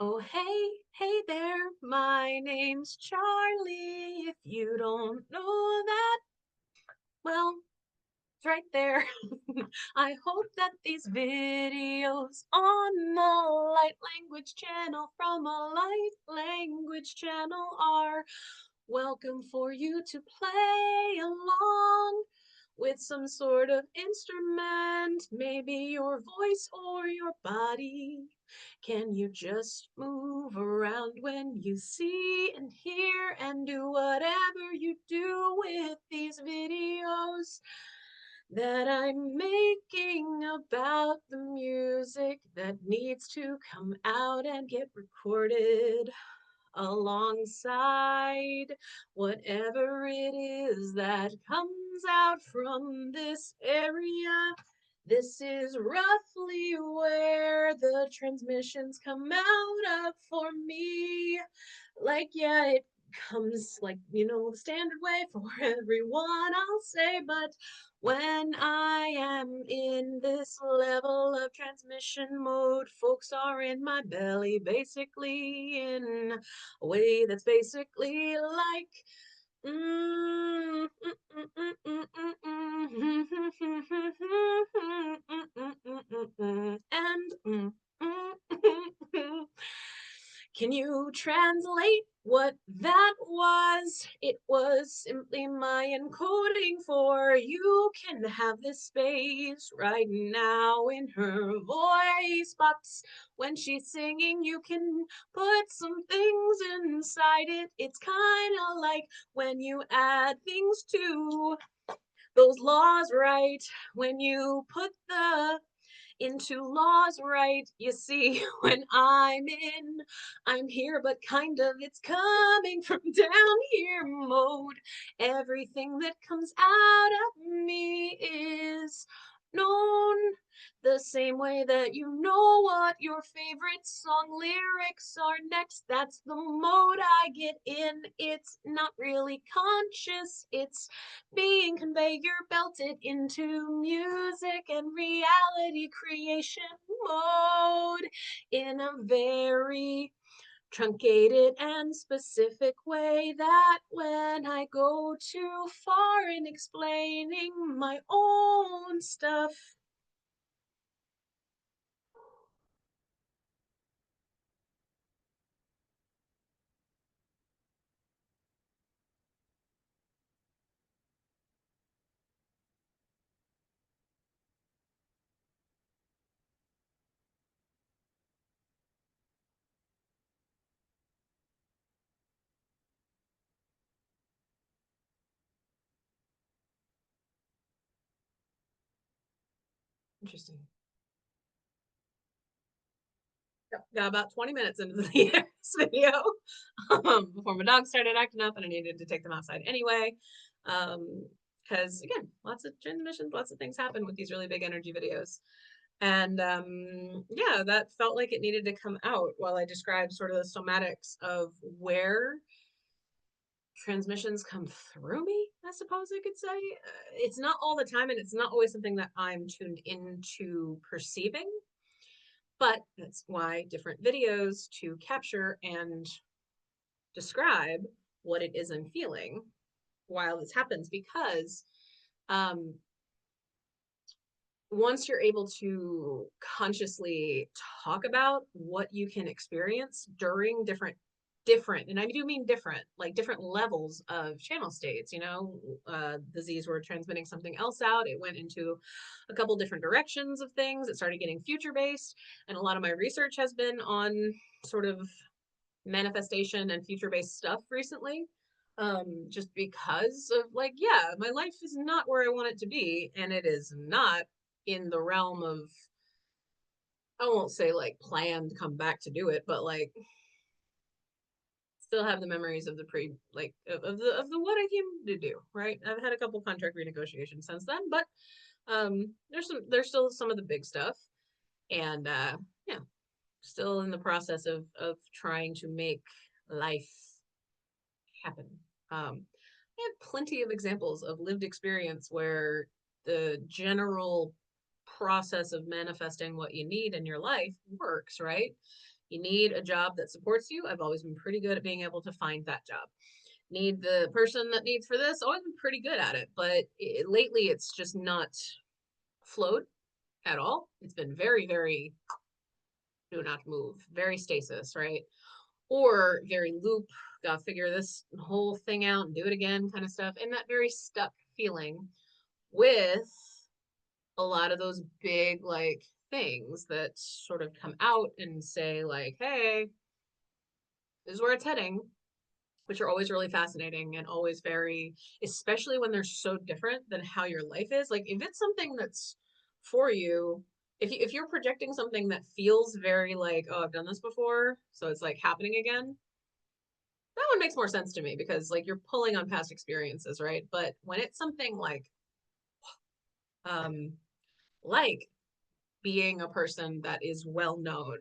Oh, hey there, my name's Charlie. If you don't know that, well, it's right there. I hope that these videos on the Light Language channel from a Light Language channel are welcome for you to play along with some sort of instrument, maybe your voice or your body. Can you just move around when you see and hear and do whatever you do with these videos that I'm making about the music that needs to come out and get recorded alongside whatever it is that comes out from this area. This is roughly where the transmissions come out of for me. Like, yeah, it comes like, the standard way for everyone, I'll say, but when I am in this level of transmission mode, folks are in my belly, basically in a way that's basically like and can you translate what that was? It was simply my encoding for you can have this space right now in her voice box. When she's singing, you can put some things inside it. It's kind of like when you add things to those laws, right? When you put the into laws, right? You see, when I'm here, but kind of it's coming from down here mode. Everything that comes out of me is known the same way that you know what your favorite song lyrics are next. That's the mode I get in. It's not really conscious, it's being conveyor belted into music and reality creation mode in a very truncated and specific way that when I go too far in explaining my own stuff. Interesting. Yep, got about 20 minutes into the this video before my dog started acting up and I needed to take them outside anyway. Because again, lots of transmissions, lots of things happen with these really big energy videos. And yeah, that felt like it needed to come out while I described sort of the somatics of where transmissions come through me, I suppose I could say. It's not all the time, and it's not always something that I'm tuned into perceiving, but that's why different videos to capture and describe what it is I'm feeling while this happens, because um, once you're able to consciously talk about what you can experience during different, and I do mean different, like different levels of channel states. The Z's were transmitting something else out. It went into a couple different directions of things. It started getting future based, and a lot of my research has been on sort of manifestation and future based stuff recently. Just because of, like, yeah, my life is not where I want it to be, and it is not in the realm of, I won't say like planned come back to do it, but like still have the memories of the pre, like of the what I came to do, right? I've had a couple contract renegotiations since then, but there's still some of the big stuff, and yeah, still in the process of trying to make life happen. I have plenty of examples of lived experience where the general process of manifesting what you need in your life works, right? You need a job that supports you. I've always been pretty good at being able to find that job. Need the person that needs for this. Always been pretty good at it, but lately it's just not flowed at all. It's been very, very do not move, very stasis, right? Or very loop, gotta figure this whole thing out and do it again kind of stuff. And that very stuck feeling with a lot of those big like things that sort of come out and say like, hey, this is where it's heading, which are always really fascinating and always very, especially when they're so different than how your life is. Like if it's something that's for you, if you're projecting something that feels very like, oh, I've done this before, so it's like happening again, that one makes more sense to me because like you're pulling on past experiences, right? But when it's something um like being a person that is well known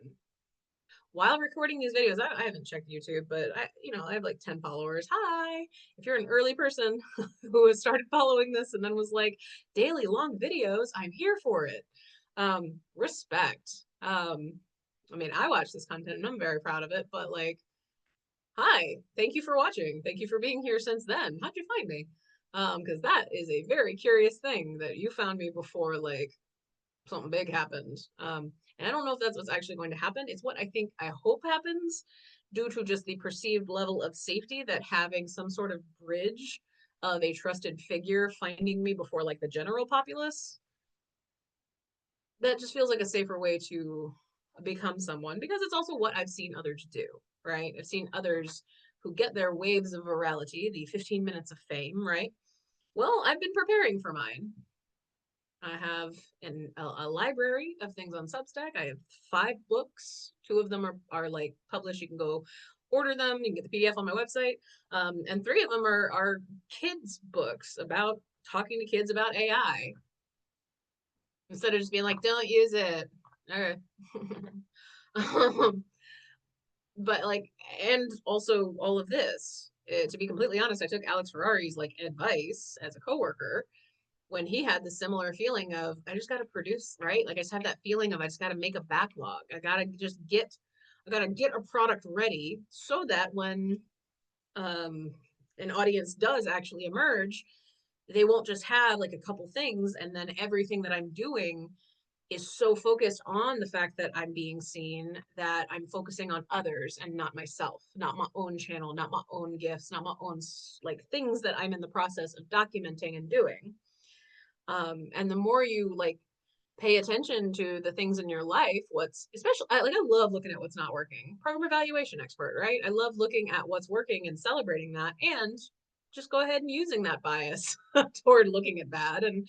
while recording these videos, I haven't checked YouTube, but I have like 10 followers. Hi. If you're an early person who has started following this and then was like daily long videos, I'm here for it. Respect. I mean, I watch this content and I'm very proud of it, but like, hi, thank you for watching. Thank you for being here since then. How'd you find me? Because that is a very curious thing that you found me before like something big happened. And I don't know if that's what's actually going to happen. It's what I hope happens due to just the perceived level of safety that having some sort of bridge of a trusted figure finding me before like the general populace, that just feels like a safer way to become someone because it's also what I've seen others do, right? I've seen others who get their waves of virality, the 15 minutes of fame, right? Well, I've been preparing for mine. I have a library of things on Substack. I have 5 books. 2 of them are like published. You can go order them. You can get the PDF on my website. And 3 of them are kids' books about talking to kids about AI instead of just being like, don't use it. Okay. But like, and also all of this, to be completely honest, I took Alex Ferrari's like advice as a coworker when he had the similar feeling of I just got to produce, right? Like I just have that feeling of I just got to make a backlog. I got to get a product ready so that when um an audience does actually emerge, they won't just have like a couple things and then everything that I'm doing is so focused on the fact that I'm being seen that I'm focusing on others and not myself, not my own channel, not my own gifts, not my own like things that I'm in the process of documenting and doing. And the more you like pay attention to the things in your life, what's especially I love looking at what's not working. Program evaluation expert, right? I love looking at what's working and celebrating that and just go ahead and using that bias toward looking at bad and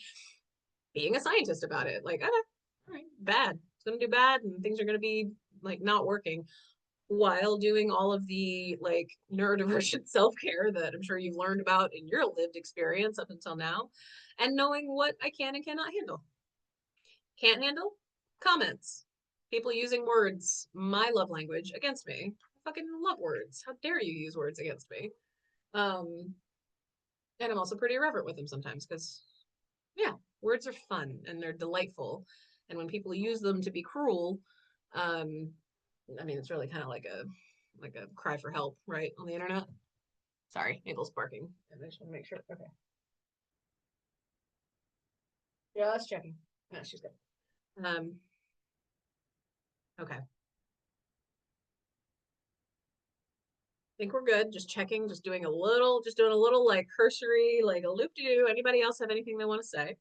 being a scientist about it. Like, all right, bad. It's gonna do bad and things are gonna be like not working while doing all of the like neurodivergent self-care that I'm sure you've learned about in your lived experience up until now, and knowing what I can and cannot handle. Can't handle comments. People using words, my love language, against me. I fucking love words. How dare you use words against me? Um, and I'm also pretty irreverent with them sometimes because, yeah, words are fun and they're delightful. And when people use them to be cruel, um, I mean, it's really kind of like a cry for help, right, on the internet. Sorry, Mabel's barking. I just want to make sure. Okay. Yeah, let's checking. No, she's good. Okay. Think we're good. Just checking, just doing a little like cursory, like a loop de doo. Anybody else have anything they want to say?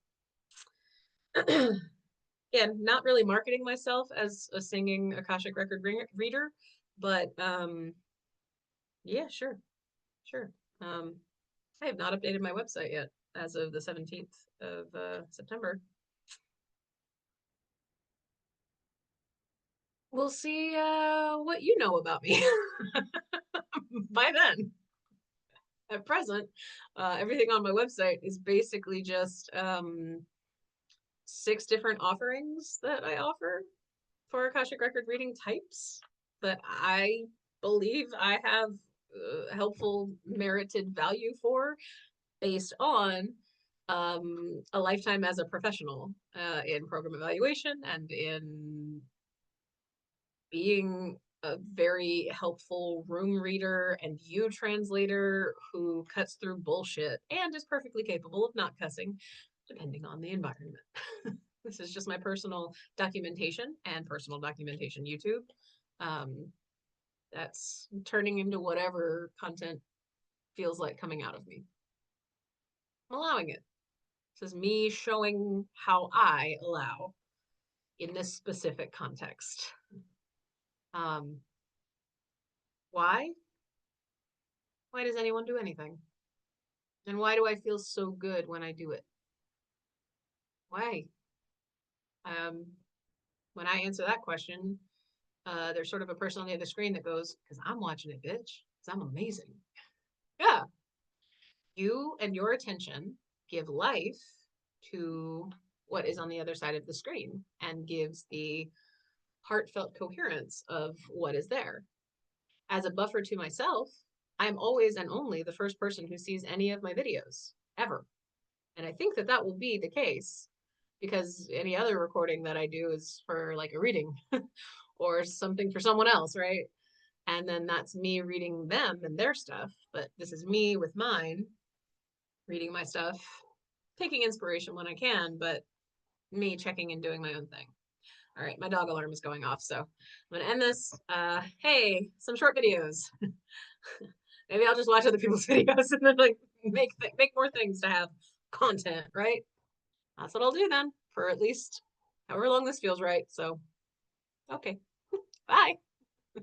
Again, not really marketing myself as a singing Akashic record reader, but yeah, sure, sure. Um, I have not updated my website yet as of the 17th of September. We'll see what you know about me by then. At present, everything on my website is basically just 6 different offerings that I offer for Akashic record reading types that I believe I have helpful merited value for based on a lifetime as a professional in program evaluation and in being a very helpful room reader and view translator who cuts through bullshit and is perfectly capable of not cussing, depending on the environment. This is just my personal documentation and personal documentation YouTube. Um, that's turning into whatever content feels like coming out of me. I'm allowing it. This is me showing how I allow in this specific context. Um, why? Why does anyone do anything? And why do I feel so good when I do it? Why? Um, when I answer that question, there's sort of a person on the other screen that goes, because I'm watching it, bitch. Because I'm amazing. Yeah. You and your attention give life to what is on the other side of the screen and gives the heartfelt coherence of what is there. As a buffer to myself, I'm always and only the first person who sees any of my videos ever. And I think that that will be the case because any other recording that I do is for like a reading or something for someone else, right? And then that's me reading them and their stuff. But this is me with mine, reading my stuff, taking inspiration when I can, but me checking and doing my own thing. All right, my dog alarm is going off, so I'm gonna end this. Hey, some short videos. Maybe I'll just watch other people's videos and then like make more things to have content, right? That's what I'll do then for at least however long this feels right. So, okay, bye.